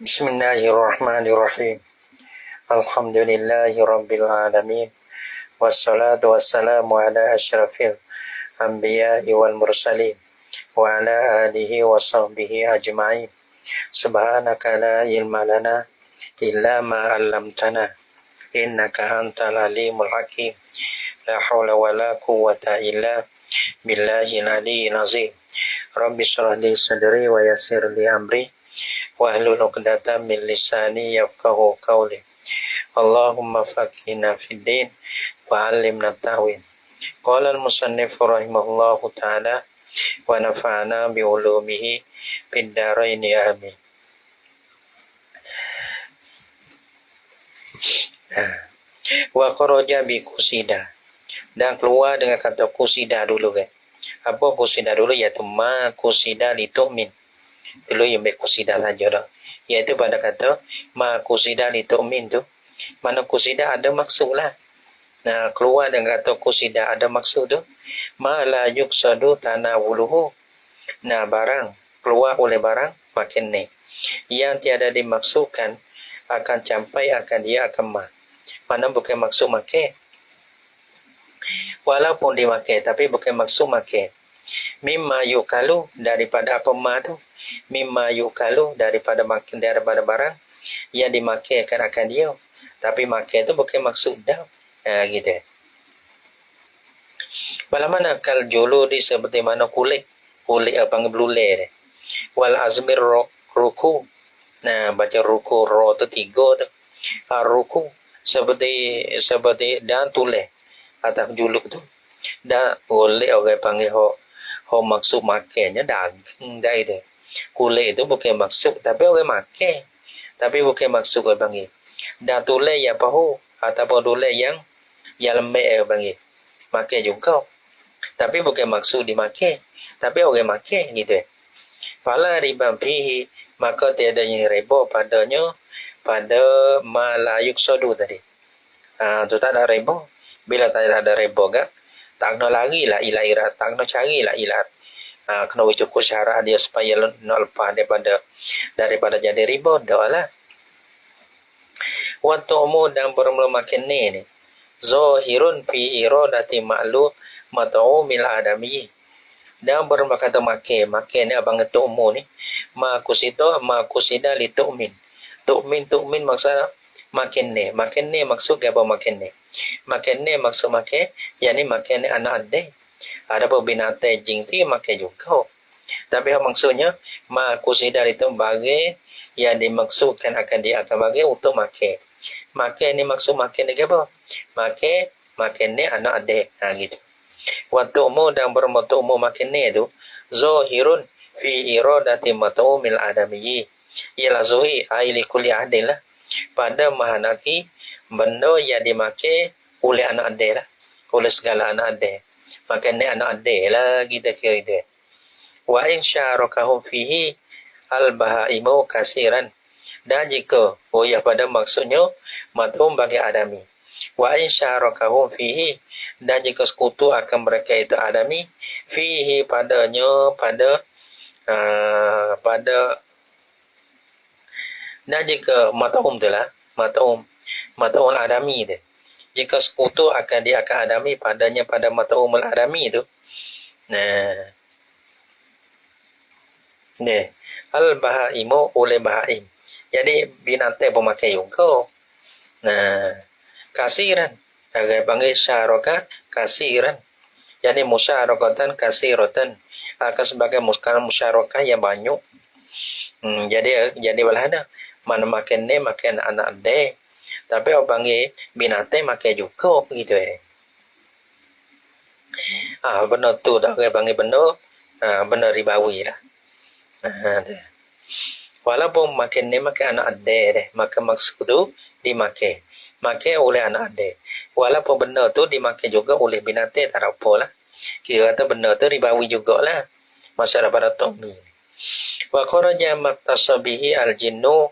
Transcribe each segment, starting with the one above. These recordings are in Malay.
Bismillahirrahmanirrahim. Alhamdulillahi rabbil alamin. Wassalatu wassalamu ala asyrafil anbiya'i wal mursalin wa ala alihi wa sahbihi ajma'in. Subhanaka la ilma lana illa ma 'allamtana innaka antal alimul hakim. La haula wa la quwwata illa billahil aliyyil azim. Rabbi shrah li sadri wa yassir li amri wahlul 'uqdatam min lisani yafqahu qawli. Allahumma faqihna fid din wa 'allimna ta'wil. Qala al-musannif rahimahullahu ta'ala wa nafa'ana bi ulumihi fid dharain amin. Wa kharaja bi qusida, dan keluar dengan kata qusida dulu kan. Apa qusida dulu? Iaitu ma qusida litu'min. Dulu yang baik qusida saja dah. Iaitu pada kata ma qusida litu'min tu, mana qusida ada maksud lah. Nah, keluar dengan kata qusida ada maksud tu, ma la yuqsadu tanawuluhu. Nah, barang keluar oleh barang makin ni yang tiada dimaksudkan akan campai akan dia akan ma. Mana bukan maksud makan. Walaupun dimakan tapi bukan maksud makan. Mimma yukalu, daripada apa ma tu? Mimma yukalu, daripada makan, daripada barang yang dimakan akan dia. Tapi makan tu bukan maksud dah. Gitu. Bagaimana kal juludi, seperti mana kulit panggil belulai dia. Wal azmir ruku. Nah, baca ruku ro tu 3 tu. Ruku seperti dan tulis atas juluk tu. Dan boleh orang panggil ho maksud makannya daging dah itu. Kulit itu bukan maksud, tapi orang makan. Tapi bukan maksud orang panggil. Dan tulis yang pahu ataupun tulis yang lembek orang panggil. Makan juga. Tapi bukan maksud dimakan. Tapi orang makan gitu. Fala riba fihi, maka tiada yang riba padanya pada malayuk sodu tadi. Tu tak ada riba. Bila tak ada riba gak, tak kena lari lah ilah irat, tak kena cari lah ilat. Kena cukup syarat dia supaya nak lepas daripada jadi riba dah lah. Waktu umur dan bermula makin ni zahirun fi iradati ma'lu mat'umil adami. Dan bermula kata makin ni abang tu umur ni ma kusida li tu'min. Tu'min maksudnya makin ni maksud apa makin ni? Makin ni maksud makin, yakni makin ni anak adik. Ada pun binatang jing tu makan juga. Tapi maksudnya ma kusida itu bagi yang dimaksudkan akan dia akan bagi untuk makan. Makan ni maksud makan ni apa? Makan ni anak adik. Gitu. Waktu umur dan bermutu umur makin ni tu zahirun fi iradati mat'umil adamiyyi. Ialah zuhi aili kulli adil lah. Pada mahanaki benda yang dimakan oleh anak adik lah. Oleh segala anak adik. Makan ni anak adik lah kita kira itu. Wa in syarakahu fihi al-bahaimu kasiran. Dan jika pada maksudnya mat'um bagi adami. Wa in syarakahu fihi, dan jika sekutu akan mereka itu adami, fihi padanya pada dan jika mat'um tu lah, mat'um adami tu. Jika sekutu akan dia akan adami padanya pada mat'umul adami tu. Nah, al-bahaimu oleh bahaim. Jadi binatang pemakai juga. Nah, kasiran. Agak panggil syarakat kasiran. Jadi musyarakatan kasiratan. Akan sebagai musyarakah yang banyak. Jadi balahana. Mana makan ni makan anak adik. Tapi orang panggil binatang makan juga gitu Benda tu dah orang panggil benda ribawi lah. Walaupun makan ni makan anak adik deh, maka maksud tu dimakan. Makan oleh anak adik. Walaupun benda tu dimakan juga oleh binatang, tak ada apa lah. Kira kata benda tu ribawi jugalah. Masalah pada Tommy. Wa kharaja maktasabihi al-jinnu,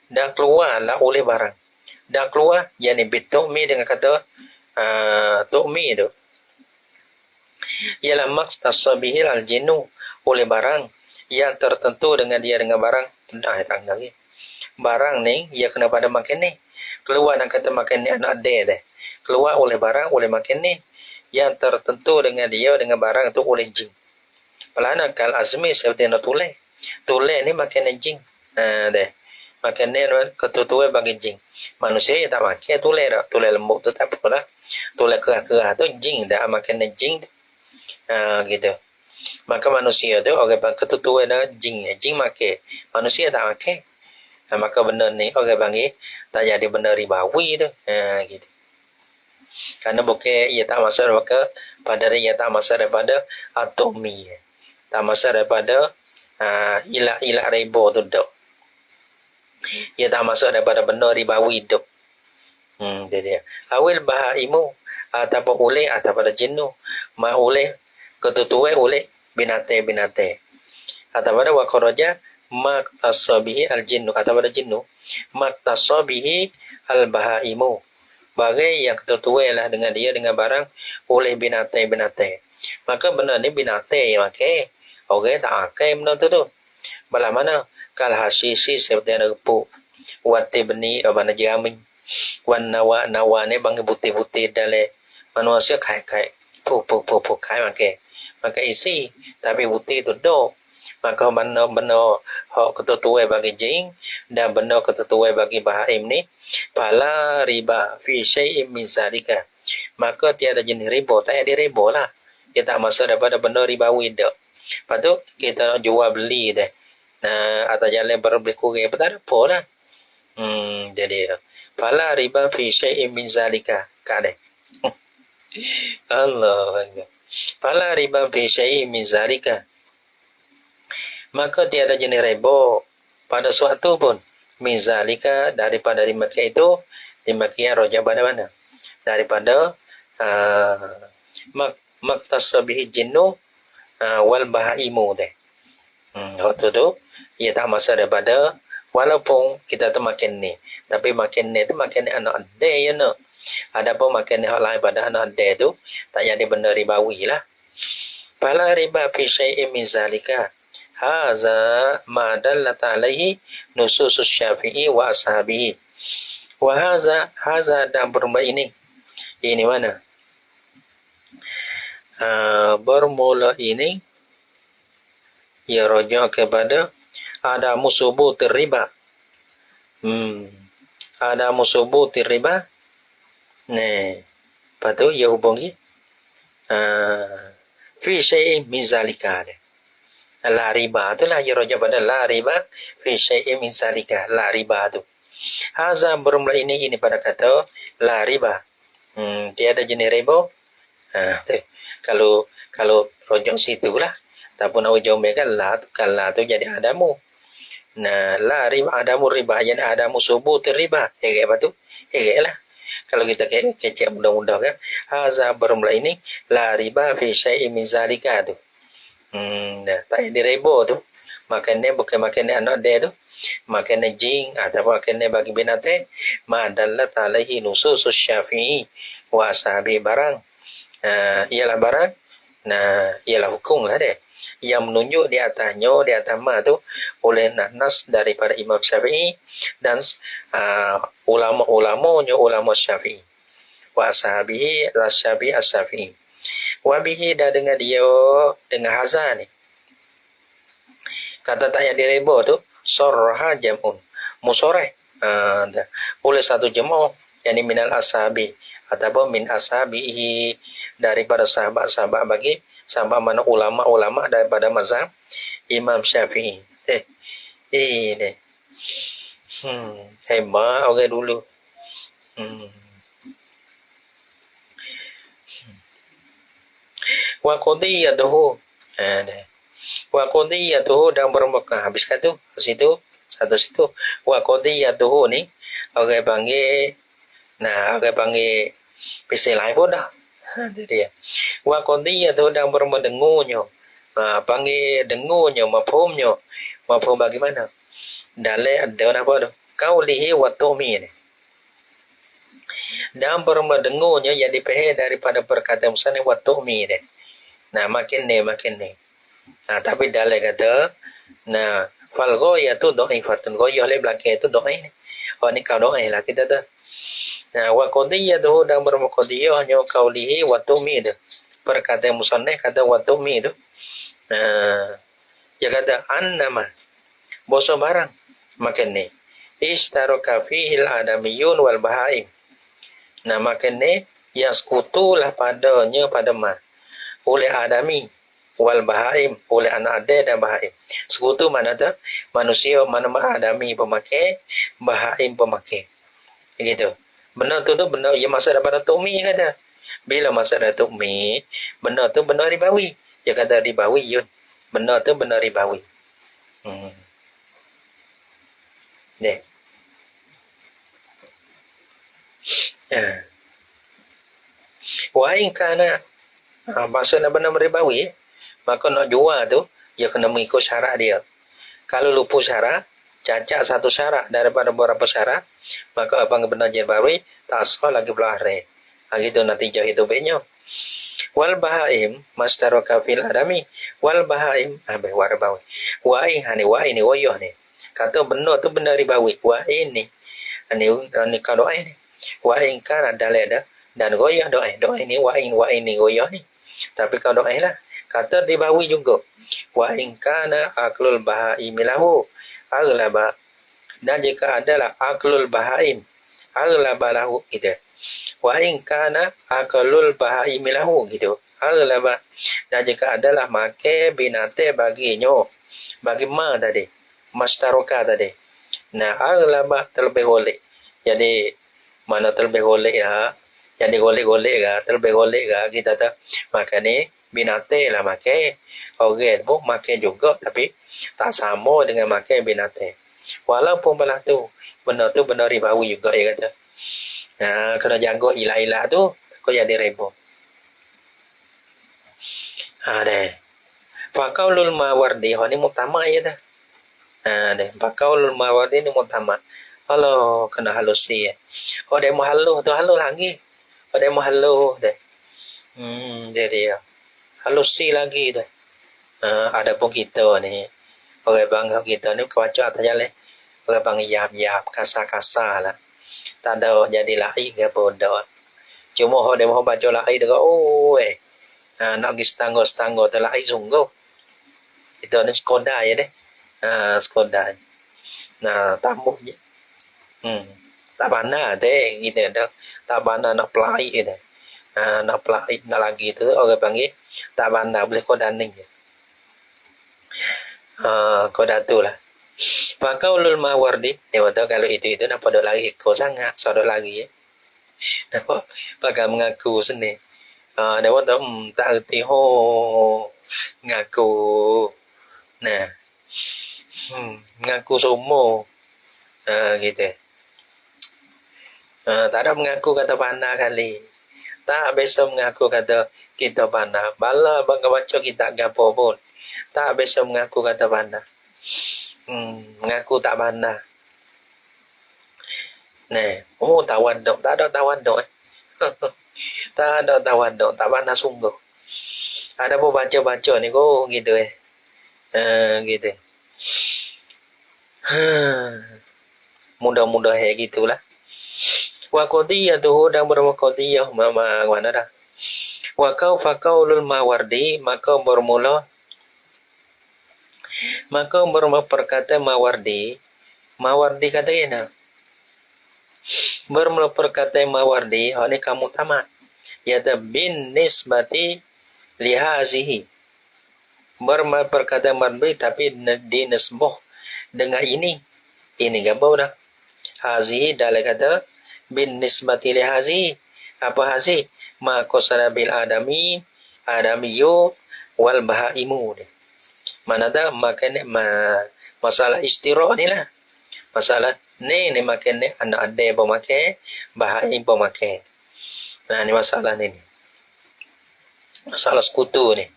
dan keluarlah oleh barang. Dan keluar yakni bitummi dengan kata tu'mi tu. Ialah maktasabihi al-jinnu oleh barang yang tertentu dengan dia dengan barang. Tak lagi. barang ni ia kena pada makan ni. Keluar dan kata makan ni anak ada deh. Keluar oleh barang oleh makan ni. Yang tertentu dengan dia dengan barang tu oleh jin. Pelana kal azmi seperti nak tulis. Tulis ni makan jin. Deh. Makan ni ketutuai bagi jin. Manusia yang tak makan tulis dah. Tulis lembut tu tak apa lah. Tulis kerah-kerah tu jin dah makan jin. Gitu. Maka manusia tu orang ketutuai dah jin. Jin makan. Manusia tak makan. Maka benda ni orang panggil tak jadi benda ribawi tu. Gitu. Karena bukan ia tak masuk daripada ia tak masuk daripada atomi. Tak masuk daripada ilah riba tu dok. Ia tak masuk daripada benda ribawi dok. Itu dia. Awil bahaimu ataupun oleh ataupun jinnu ma oleh ketutuai oleh binatang-binatang. Ataupun wakaraja maktasabihi al-jinnu ataupun jinnu maktasabihi al-bahaimu. Bagai yang ketutuai lah dengan dia dengan barang oleh binatang-binatang. Maka benda ni binatang yang makan. Orang tak makan benda tu. Bala mana? Kal hasisi seperti ada gepuk. Wati beni abana jamin. Wan nawa ni bang putih-putih dalam manusia kai-kai. Puk kai makan. Maka isi tapi putih tu dok. Maka benda hak ketutuai bagi jin dan benda ketutuai bagi bahaim ni pala riba fi syai'in min zalika. Maka tiada jenis riba, tak ada riba lah. Dia tak masuk daripada benda ribawi dak. Lepas tu kita nak jual beli dah. Atas jalan berbeli kurang apa tak ada apa lah. Jadi pala riba fi syai'in min zalika. Kade. Allah. Pala riba fi syai'in min zalika. Maka tiada jenis riba pada suatu pun. Mizalika daripada dimakan itu, dimakan roja pada mana? Daripada maktasabihi jinnu wal bahaimu deh. Waktu tu, ia tak masuk daripada, walaupun kita tu makan ni. Tapi makan ni tu makan anak ada ya no. Ada pun makan ni hal lain pada anak ada tu, tak jadi benda ribawi lah. Pala riba fi syai'in min zalika. Haza ma dallata alaihi nususus syafi'i wa ashabihi. Wa haza dan bermula ini mana? Bermula ini ia rujuk kepada ada musubut riba. Ada musubut riba. Lepas tu ia hubungi fi syai'in min zalika. La riba tu lah ia rujuk pada la riba fi syai'in min zalika. La riba tu. Haza bermula ini pada kata la riba. Tiada jenis riba. Tu. Kalau rujuk situ lah. Ataupun nak ujung kan la tu jadi adamu. La riba adamu riba. Yang adamu subut riba. Apa tu? Lah. Kalau kita kecek mudah-mudah kan. Haza bermula ini la riba fi syai'in min zalika tu. Tak ada riba tu. Makannya bukan makannya anak dia tu. Makannya jin atau makannya bagi binatang. Madallat alaihi nususus syafi'i wa ashabi barang. Ialah barang. Ialah hukum lah dia. Yang menunjuk di atasnya, di atas ma tu oleh nas daripada Imam Syafi'i dan ulama-ulamanya ulama Syafi'i. Wa ashabihi las-syafi'i as-syafi'i. Wabihi dah dengan dia dengan hazan ni. Kata tak yang direba tu sorraha jam'un. Musoreh. Oleh satu jemaah yang minal ashabi ataupun min ashabihi daripada sahabat-sahabat bagi sahabat mana ulama-ulama daripada mazhab Imam Syafi'i. Hebat orang dulu. Wa qadiyatuhu dan bermakna habiskan tu situ satu situ. Wa qadiyatuhu ni orang panggil pisah lain pun dah. Dia wa qadiyatuhu dan bermendengunya. Panggil dengunya mafhumnya. Mafhum bagaimana? Dalam ada apa tu? Qaulihi wa tu'mi ni. Dan bermendengunya yang dipahami daripada perkataan musannif wa tu'mi ni. Makin ni. Tapi dalam kata, Fal ghayatu dha'ifatun. Ghayah le belakang itu dhaif. Oh ni kau dhaif lah kita tu. Nah, wa qadiyatuhu dan berqadiyahnya qaulihi wa tumid. Perkataan musannaf kata wa tumid. Nah, dia kata annama boso barang makan ni. Ishtaraka fihil adamiyun wal bahaim. Nah, makan ni yang sekutulah padanya pada ma. Oleh adami wal bahaim, oleh anak ada dan bahaim. Sekutu mana tu? Manusia mana adami pemakai, bahaim pemakai. Begitu. Benda tu benda yang masa daripada tumi kata. Bila masa daripada tumi, benda tu benda ribawi. Dia kata ribawi yun. Benda tu benda ribawi. Deh. Wa in kana maksudnya benda ribawi, maka nak jual tu dia kena mengikut syarat dia. Kalau lupa syarat, cacat satu syarat daripada beberapa syarat, maka abang benar ribawi tak sah lagi belahre. Gitu natijah itu banyak. Wal bahaim mastaraka fil adami wal bahaim warbawi. Wa in hani wa ini woyoh ni. Kata benda tu benda ribawi. Wa ini ani kalau ini. Wa in kana dalada dan goyah doa ini wa ini goyah ni. Tapi kalau doa lah kata ribawi juga. Wa in kana aklul bahaim lahu aghlaba. Dan jika adalah aklul bahaim aghlaba lahu gitu. Wa in kana aklul bahaim lahu gitu. Aghlaba. Dan jika adalah make binatang baginya bagi ma tadi mastaroka tadi. Nah, aghlaba terlebih golek. Jadi mana terlebih golek ya? Jadi golek-golek ke, terlebih golek ke kita tu. Makanya binatang lah makan. Orang pun makan juga tapi tak sama dengan makan binatang. Walaupun belah tu benda ribawi juga dia kata. Nah, kena jaga ilah-ilah tu kau jadi rebo. Deh. Faqaulul mawardi ni mutama ya dah. Deh. Faqaulul mawardi ni mutama. Kalau kena halusi ya. Oh dia mau haluh tu haluh lagi. Oh dia mau haluh deh. Dia halusi lagi deh. Ada pun kita ni. Orang bangga kita ni kewaca atas jalan. Orang bangga yap-yap, kasar-kasar lah. Tak ada jadi lai ke bodoh. Cuma dia mau baca lai tu nak pergi setangga-setangga tu lai sungguh. Itu ni Skoda ya deh. Skoda. Nah, tamu je. Tak pandai deh gitu dah. Tak pandai nak pelai dah. Nak pelai nak lagi tu orang panggil tak pandai boleh kau daning je. Koda tu lah. Faqaulul mawardi, dia kata kalau itu nak pada lagi kau sangat, sodok lagi ya. Nampak? Pakai mengaku sini. Dia kata tak erti ngaku. Nah. Mengaku semua. Gitu. Tak ada mengaku kata pandai kali. Tak biasa mengaku kata kita pandai. Bala bangga baca kita gapo pun. Tak biasa mengaku kata pandai. Mengaku tak pandai. Tawaduk. Tak ada tawaduk. Tak ada tawaduk. Tak pandai sungguh. Ada pun baca-baca ni kok gitu gitu. Mudah-mudahan gitulah. Wa qadiyatuhu dan berqadiyah mana dah. Wa faqaulul mawardi maka bermula perkata mawardi kata ini bermula perkata mawardi ini kamu tamat yaitu bin nisbati lihazihi bermula perkata mawardi tapi di nisbah dengan ini gabau dah hazihi dalam kata bin nisbati lihazihi apa hazihi ma qasara bil adamiyu wal bahaimu mana dah makan masalah istirahat ni lah. Masalah ni makan ni anak ada pemakai, bahaim pemakai. Nah ni masalah ni. Masalah sekutu ni.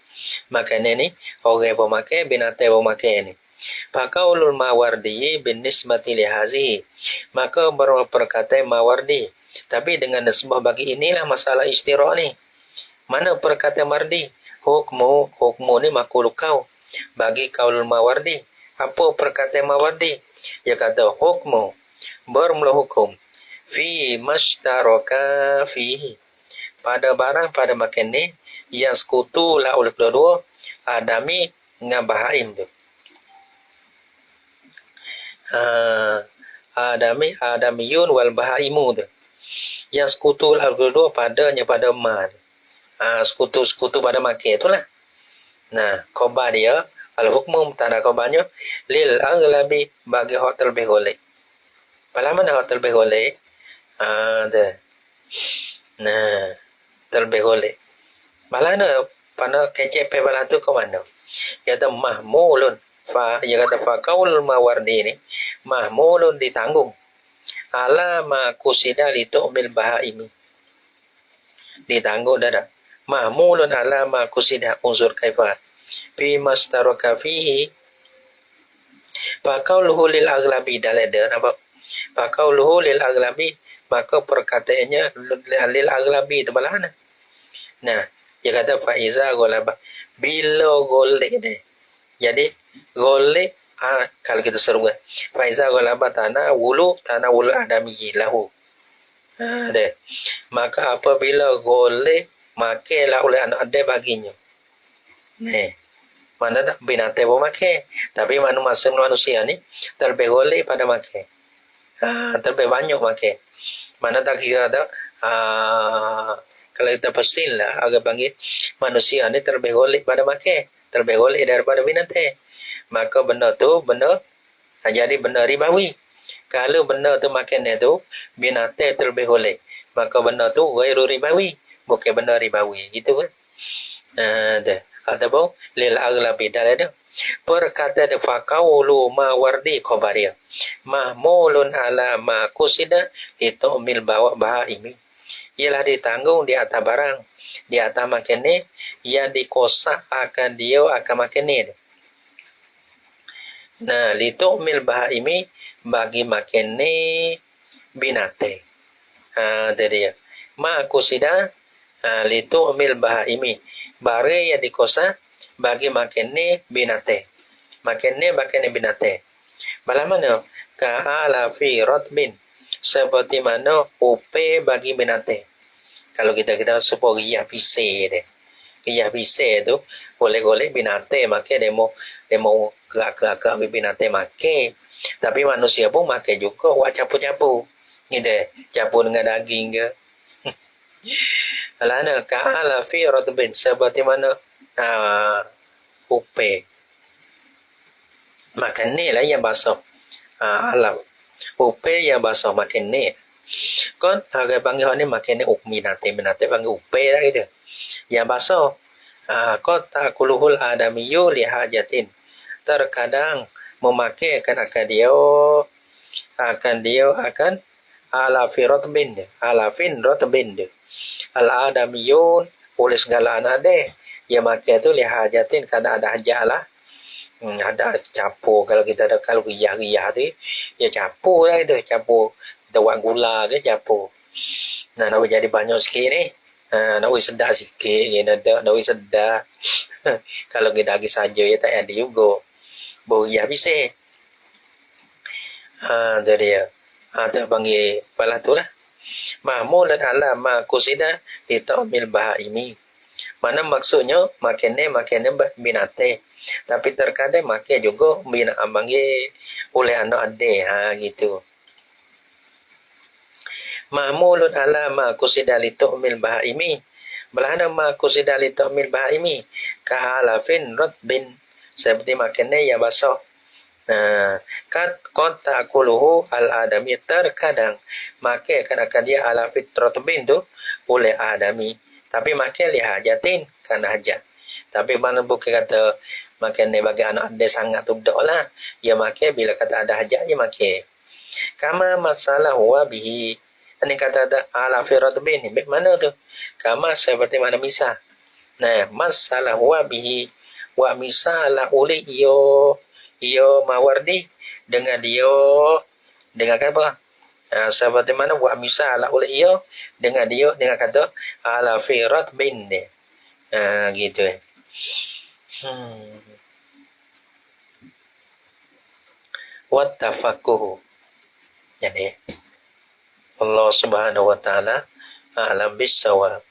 Makan ni orang pemakai, binatang pemakai ni. Faqaulul mawardi bin nisbati li hazihi. Maka berperkata mawardi. Tapi dengan nisbah bagi inilah masalah istirahat ni. Mana perkata mardi? Hukmu ni makhluk kau. Bagi kaulul mawardi Apa perkataan Mawardi? Dia kata hukmu bermula hukum fi mashtaraka fihi, pada barang pada makan ni yang sekutu lah oleh kedua adami dengan bahaim tu. Adamiyun wal bahaimu tu. Yang sekutu lah kedua padanya pada ma. Sekutu pada makan tu lah. Nah, khabar dia al-hukmu tanda khabarnya lil aghlabi bagi hak terlebih golek. Pada mana hak terlebih golek? Tu. Nah, terlebih golek. Malana pada KCP balah tu ke mana? Dia kata mahmulun. Dia kata faqaul Mawardi ni mahmulun ditanggung ala ma kusida li tu'mil bahaimi. Ditanggung dah. Mahmulun ala ma kusida unsur kaifa fi mastaraka fihi faqauluhu lil aghlabi dalada apa? Faqauluhu lil aghlabi, maka perkataannya lil aghlabi tu balana. Nah, dia kata faiza ghalaba, bila golek dia. Jadi golek kalau kita seru kan. Faiza ghalaba tanah wulu adami lahu. Deh. Maka apabila golek makelah oleh anak ada baginya. Mana tak binatang pun makan, tapi manusia ni terlebih golek pada makan. Terlebih banyak makan. Mana tak kira ada kalau kita pesin lah agak panggil manusia ni terlebih golek pada makan, terlebih golek daripada binatang. Maka benda tu jadi benda ribawi. Kalau benda tu makan tu binatang terlebih golek, maka benda tu ghairu ribawi, bukan benda ribawi, gitu kan. Dah. Ataupun lil aghlabi dalada. Perkata de faqaulu Mawardi khabariyah mahmulun ala ma kusida litumil bahaimi, ialah ditanggung di atas barang, di atas makan ni yang dikosak akan dia akan makan ni. Nah, litumil bahaimi bagi makan ni binatang. Itu dia. Ma kusida litumil bahaimi, barang yang dikosak bagi makan ni binatang. Makan ni binatang. Bagaimana? Ka'ala fi ratbin, seperti mana upe bagi binatang. Kalau kita sebut riyah pisai dia. Riyah pisai tu golek-golek binatang makan, dia mau gerak-gerak binatang makan. Tapi manusia pun makan juga, buat campur-campur. Gitu, campur dengan daging ke. Alana ka'ala fi ratbin, seperti mana upe. Makan ni lah yang basah. Alam. Upe yang basah makan ni. Kan agak panggil ni makan ni binatang panggil upe lah gitu. Yang basah. Kau tak kuluhul adamiyu lihajatin. Terkadang memakaikan akan alafin rotbin. Al-adamiyun oleh segala anak deh. Yang makan tu lihajatin kadang ada hajat lah. Ada campur, kalau kita ada kalau riyah tu ya campur lah itu, campur dawat gula ke campur. Nah, nak jadi banyak sikit ni. Nak sedar sikit ya, nak sedar. Kalau kita lagi saja ya tak ada juga. Riyah bisa. Tu dia. Tu panggil balah tu lah. Mahmulan ala ma kusida litamil bahaimi. Mana maksudnya makan ni binatang. Tapi terkadang makan juga panggil oleh anak adik gitu. Ma'mulun ala ma kusida li tu'mil bahaimi. Belahana ma kusida li tu'mil bahaimi kahalafin ratbin, seperti makan yang basah. Kat kontak kuluhu al-adami, terkadang makan kadang dia ala fitratbin tu oleh adami. Tapi makan lihajatin kerana hajat. Tapi mana bukan kata makan ni bagi anak ada sangat tu dak lah. Dia makan bila kata ada hajat dia makan. Kama masalah huwa bihi. Ini kata ada ala firatbin ni. Mana tu? Kama seperti mana misal. Nah, masalah huwa bihi. Wa misalah oleh iyo Mawardi dengan apa? Seperti mana wa misalah oleh iyo dengan kata ala firatbin ni. Gitu. wat tafaqquh. Yani Allah Subhanahu wa taala a'lam bis-shawab.